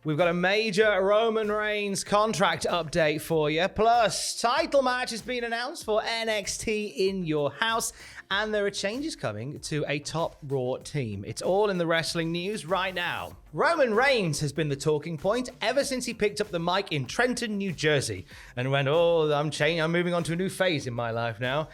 We've got a major Roman Reigns contract update for you. Plus, title match has been announced for NXT In Your House. And there are changes coming to a top Raw team. It's all in the wrestling news right now. Roman Reigns has been the talking point ever since he picked up the mic in Trenton, New Jersey, and went, I'm moving on to a new phase in my life now.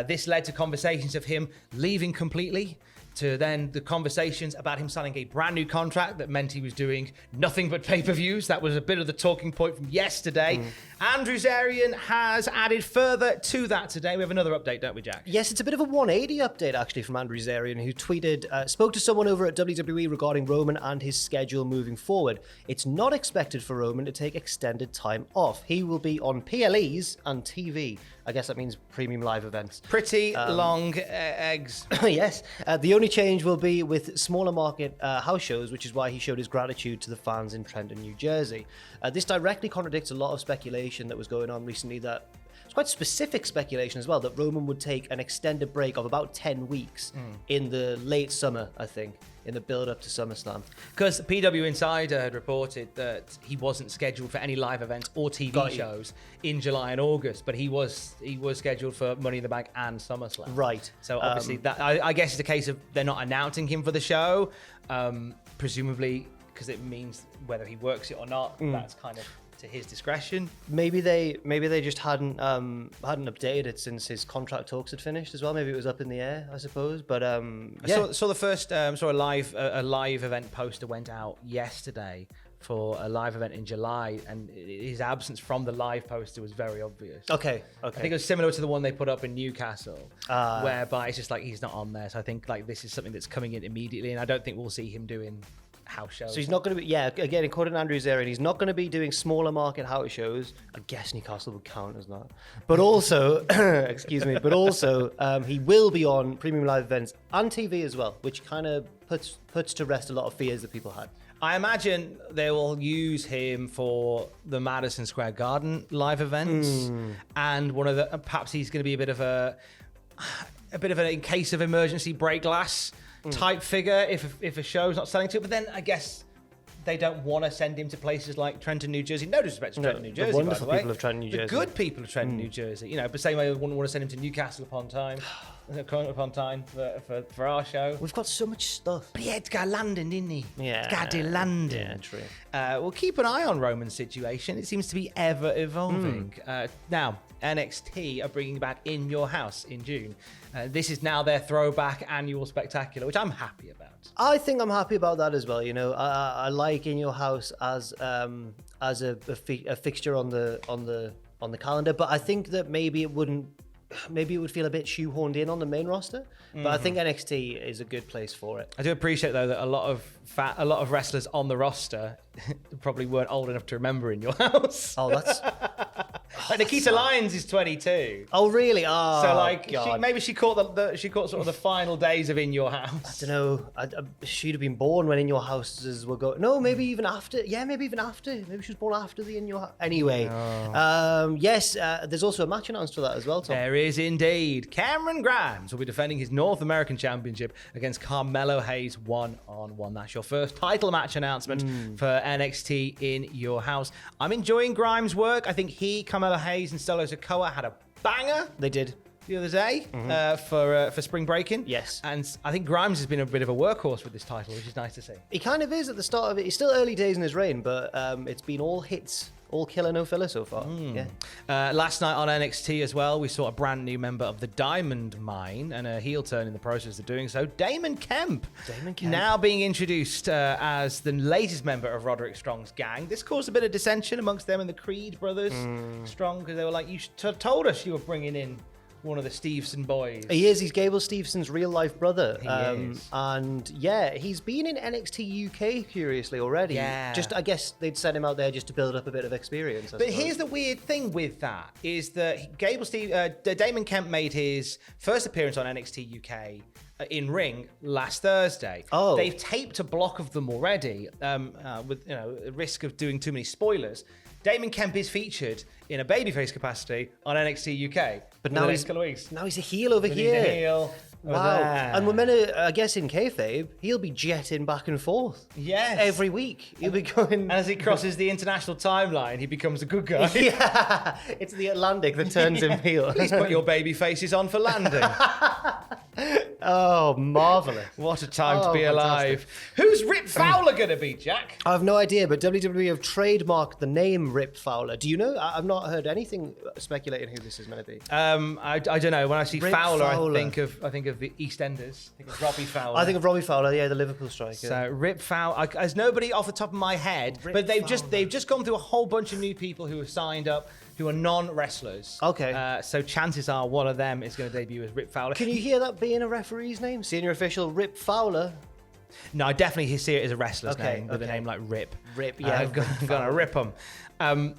This led to conversations of him leaving completely, to then the conversations about him signing a brand new contract that meant he was doing nothing but pay-per-views. That was a bit of the talking point from yesterday. Andrew Zarian has added further to that today. We have another update, don't we, Jack? Yes, it's a bit of a 180 update, actually, from Andrew Zarian, who tweeted, spoke to someone over at WWE regarding Roman and his schedule moving forward. It's not expected for Roman to take extended time off. He will be on PLEs and TV. I guess that means premium live events. Pretty long eggs. Yes. The only change will be with smaller market house shows, which is why he showed his gratitude to the fans in Trenton, New Jersey. This directly contradicts a lot of speculation that was going on recently, that it's quite specific speculation as well, that Roman would take an extended break of about 10 weeks in the late summer, I think, in the build-up to SummerSlam. Because PW Insider had reported that he wasn't scheduled for any live events or TV shows in July and August, but he was scheduled for Money in the Bank and SummerSlam. Right. So obviously, that I guess it's a case of they're not announcing him for the show, presumably because it means whether he works it or not. That's kind of to his discretion. Maybe they just hadn't updated it since his contract talks had finished as well. Maybe it was up in the air, I suppose. But I saw the first saw a live event poster went out yesterday for a live event in July, and his absence from the live poster was very obvious. Okay. I think it was similar to the one they put up in Newcastle, whereby it's just like he's not on there. So I think like this is something that's coming in immediately, and I don't think we'll see him doing house shows. So he's not going to be, again, according to Andrew Zarian, he's not going to be doing smaller market house shows. I guess Newcastle would count as that. But also, he will be on premium live events and TV as well, which kind of puts to rest a lot of fears that people had. I imagine they will use him for the Madison Square Garden live events, and perhaps he's going to be a bit of an in case of emergency break glass type figure if a show's not selling to it. But then I guess they don't want to send him to places like Trenton, New Jersey. No disrespect to Trenton, New Jersey, the wonderful by the way. people of Trenton, New Jersey. The good people of Trenton, New Jersey. But same way they wouldn't want to send him to Newcastle upon time for our show. We've got so much stuff. But he had to go to London, didn't he? Yeah. He's got to do London. Yeah, true. We'll keep an eye on Roman's situation. It seems to be ever evolving. Now, NXT are bringing back In Your House in June. This is now their throwback annual spectacular, which I'm happy about. I think I'm happy about that as well. I like In Your House as a fixture on the calendar, but I think that maybe it would feel a bit shoehorned in on the main roster. But I think NXT is a good place for it. I do appreciate though that a lot of wrestlers on the roster probably weren't old enough to remember In Your House. Oh, that's like Nikita Lyons is 22. Oh, really? Oh, so like God. she caught sort of the final days of In Your House. I don't know. She'd have been born when In Your Houses were going. No, maybe even after. Yeah, maybe even after. Maybe she was born after the In Your House. Anyway, yes. There's also a match announced for that as well, Tom. There is indeed. Cameron Grimes will be defending his North American Championship against Carmelo Hayes 1-on-1. That's your first title match announcement for NXT In Your House. I'm enjoying Grimes' work. I think Carmelo Hayes and Solo Sikoa had a banger. They did. The other day for spring breaking. Yes. And I think Grimes has been a bit of a workhorse with this title, which is nice to see. He kind of is at the start of it. He's still early days in his reign, but it's been all hits. All killer, no filler so far. Yeah. Last night on NXT as well, we saw a brand new member of the Diamond Mine and a heel turn in the process of doing so. Damon Kemp. Now being introduced as the latest member of Roderick Strong's gang. This caused a bit of dissension amongst them and the Creed brothers. Strong, because they were like, you told us you were bringing in one of the Stevenson boys. He is. He's Gable Stevenson's real life brother. He is. And yeah, he's been in NXT UK curiously already. Yeah. Just, I guess they'd send him out there just to build up a bit of experience. But here's the weird thing with that is that Damon Kemp made his first appearance on NXT UK in ring last Thursday. Oh. They've taped a block of them already with a risk of doing too many spoilers. Damon Kemp is featured in a babyface capacity on NXT UK. But now he's a heel over here. He's a heel Wow. there. And we're meant to, I guess in kayfabe, he'll be jetting back and forth. Yes. Every week. He'll be going... And as he crosses the international timeline, he becomes a good guy. Yeah. It's the Atlantic that turns him heel. Please put your baby faces on for landing. Oh, marvellous. What a time to be fantastic. alive. Who's Rip Fowler going to be, Jack? I have no idea, but WWE have trademarked the name Rip Fowler. Do you know? I've not heard anything speculating who this is meant to be. I don't know. When I see Rip Fowler, Fowler. I think of the EastEnders. I think of Robbie Fowler. I think of Robbie Fowler, yeah, the Liverpool striker. So Rip Fowler, there's nobody off the top of my head, Rip but they've Fowler. just gone through a whole bunch of new people who have signed up, who are non-wrestlers. Okay. So chances are one of them is going to debut as Rip Fowler. Can you hear that being a referee's name? Senior official Rip Fowler. No, I definitely see it as a wrestler's Okay, name with a okay. name like Rip. Rip, yeah, I'm Rip gonna rip them. And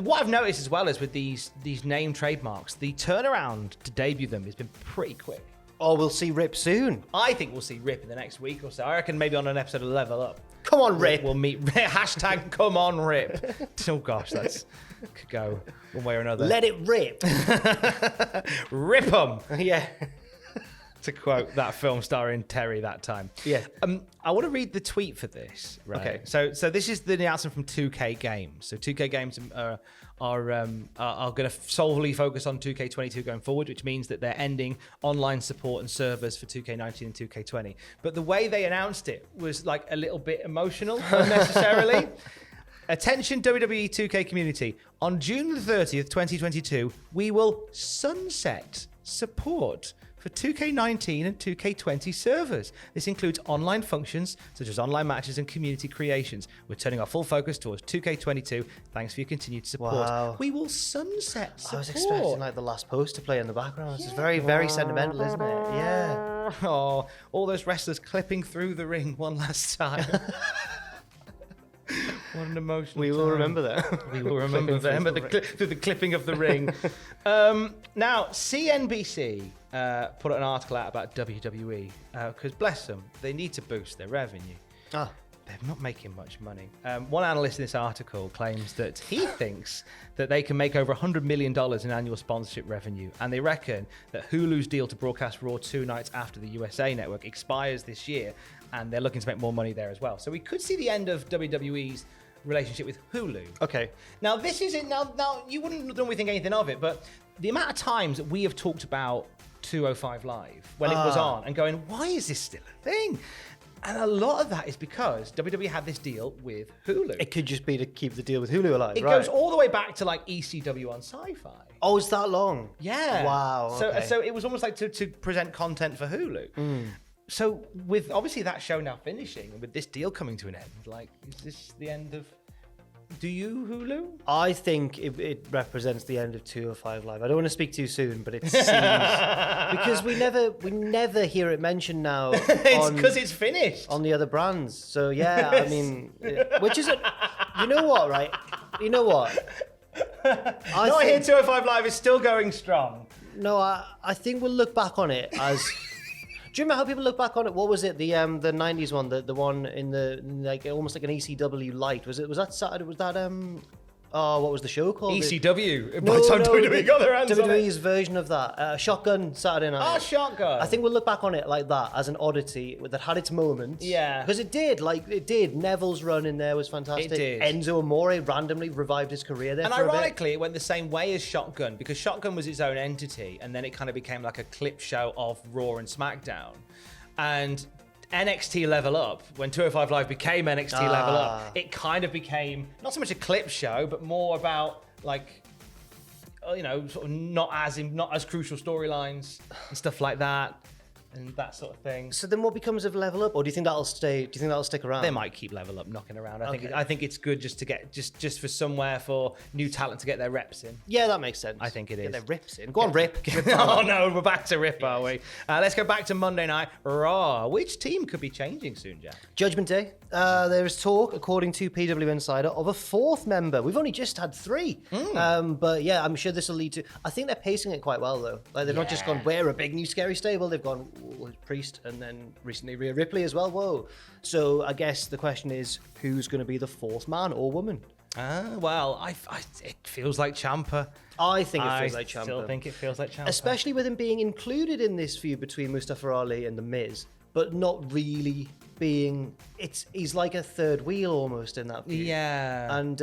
what I've noticed as well is with these name trademarks, the turnaround to debut them has been pretty quick. Oh, we'll see Rip soon. I think we'll see Rip in the next week or so. I reckon maybe on an episode of Level Up. Come on, Rip. We'll meet. Hashtag come on Rip. Oh gosh, that's could go one way or another. Let it rip. Rip 'em. Yeah. To quote that film starring Terry that time. Yeah. I want to read the tweet for this. Right? Okay. So this is the announcement from 2K Games. So 2K Games are going to solely focus on 2K22 going forward, which means that they're ending online support and servers for 2K19 and 2K20. But the way they announced it was like a little bit emotional, unnecessarily. Attention WWE 2K community. On June the 30th, 2022, we will sunset support for 2K19 and 2K20 servers. This includes online functions such as online matches and community creations. We're turning our full focus towards 2K22. Thanks for your continued support. Wow. We will sunset support. I was expecting like the last post to play in the background. This is very, very sentimental, isn't it? Yeah. Oh, all those wrestlers clipping through the ring one last time. What an emotional We will time. remember that. We will remember them through the clipping of the ring. Now, CNBC put an article out about WWE because, bless them, they need to boost their revenue. Ah. They're not making much money. One analyst in this article claims that he thinks that they can make over $100 million in annual sponsorship revenue, and they reckon that Hulu's deal to broadcast Raw 2 nights after the USA Network expires this year, and they're looking to make more money there as well. So we could see the end of WWE's relationship with Hulu. Okay. Now, this isn't... Now, you wouldn't normally think anything of it, but the amount of times that we have talked about 205 Live when it was on and going, why is this still a thing? And a lot of that is because WWE had this deal with Hulu. It could just be to keep the deal with Hulu alive, It right? goes all the way back to like ECW on Sci-Fi. Oh, it's that long? Yeah. Wow, okay. So it was almost like to present content for Hulu. So with obviously that show now finishing and with this deal coming to an end, like, is this the end of... Do you, Hulu? I think it represents the end of 205 Live. I don't want to speak too soon, but it seems... because we never hear it mentioned now It's because it's finished. on the other brands. So yeah, I mean, which is you know what, right? You know what? I hear 205 Live is still going strong. No, I think we'll look back on it as... Do you remember how people look back on it? What was it? The 90s one, the one in the like almost like an ECW light. Was that Saturday? Was that what was the show called? ECW. By the time WWE got their hands on it. WWE's version of that. Shotgun Saturday Night. Oh, Shotgun. I think we'll look back on it like that as an oddity that had its moments. Yeah. Because it did. Neville's run in there was fantastic. It did. Enzo Amore randomly revived his career there And for a bit. ironically, it went the same way as Shotgun because Shotgun was its own entity, and then it kind of became like a clip show of Raw and SmackDown. And NXT Level Up, when 205 Live became NXT Level Up, it kind of became not so much a clip show, but more about like, sort of not as crucial storylines and stuff like that. And that sort of thing. So then what becomes of Level Up? Or do you think that'll stay? Do you think that'll stick around? They might keep Level Up knocking around. I think it's good just to get just for somewhere for new talent to get their reps in. Yeah, that makes sense. I think it Get is. their rips in. Go on, Rip. Oh no, we're back to Rip, are we? Let's go back to Monday Night Raw. Which team could be changing soon, Jack? Judgment Day. There is talk, according to PW Insider, of a fourth member. We've only just had 3. But yeah, I'm sure this will lead to... I think they're pacing it quite well, though. Like, they've not just gone, we're a big new scary stable. They've gone, Priest, and then recently Rhea Ripley as well. Whoa. So I guess the question is, who's going to be the fourth man or woman? Well, it feels like Ciampa. I think it feels like I Ciampa. still think it feels like Ciampa. Especially with him being included in this feud between Mustafa Ali and The Miz, but not really being... He's like a third wheel almost in that feud. Yeah. And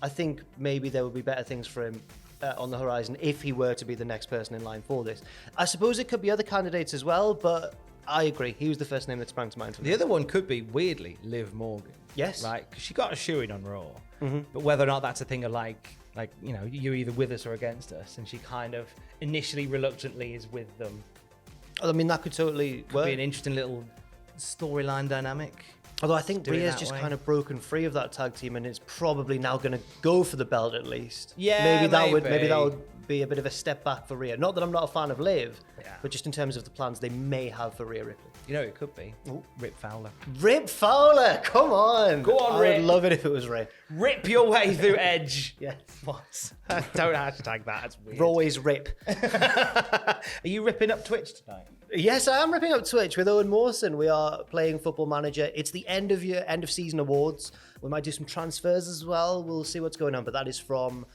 I think maybe there would be better things for him on the horizon if he were to be the next person in line for this. I suppose it could be other candidates as well, but I agree. He was the first name that sprang to mind for me. The other one could be, weirdly, Liv Morgan. Yes. Right? Because she got a shoe-in on Raw. Mm-hmm. But whether or not that's a thing of like, you're either with us or against us. And she kind of initially reluctantly is with them. I mean, that could totally work. Be an interesting little storyline dynamic. Although I think Rhea's just kind of broken free of that tag team and is probably now going to go for the belt at least. Yeah, maybe that would be a bit of a step back for Rhea. Not that I'm not a fan of Liv, but just in terms of the plans they may have for Rhea Ripley. You know, it could be Rip Fowler. Rip Fowler, come on! Go on, Rip. Rip. I'd love it if it was Rip. Rip your way through Edge. Yes. What? Don't hashtag that. That's weird. Always Rip. Are you ripping up Twitch tonight? Yes, I am ripping up Twitch with Owen Mawson. We are playing Football Manager. It's the end of season awards. We might do some transfers as well. We'll see what's going on. But that is from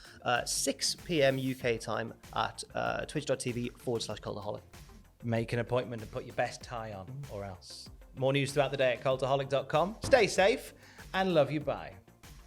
6 p.m. UK time at twitch.tv/Cultaholic. Make an appointment and put your best tie on, or else. More news throughout the day at Cultaholic.com. Stay safe and love you. Bye.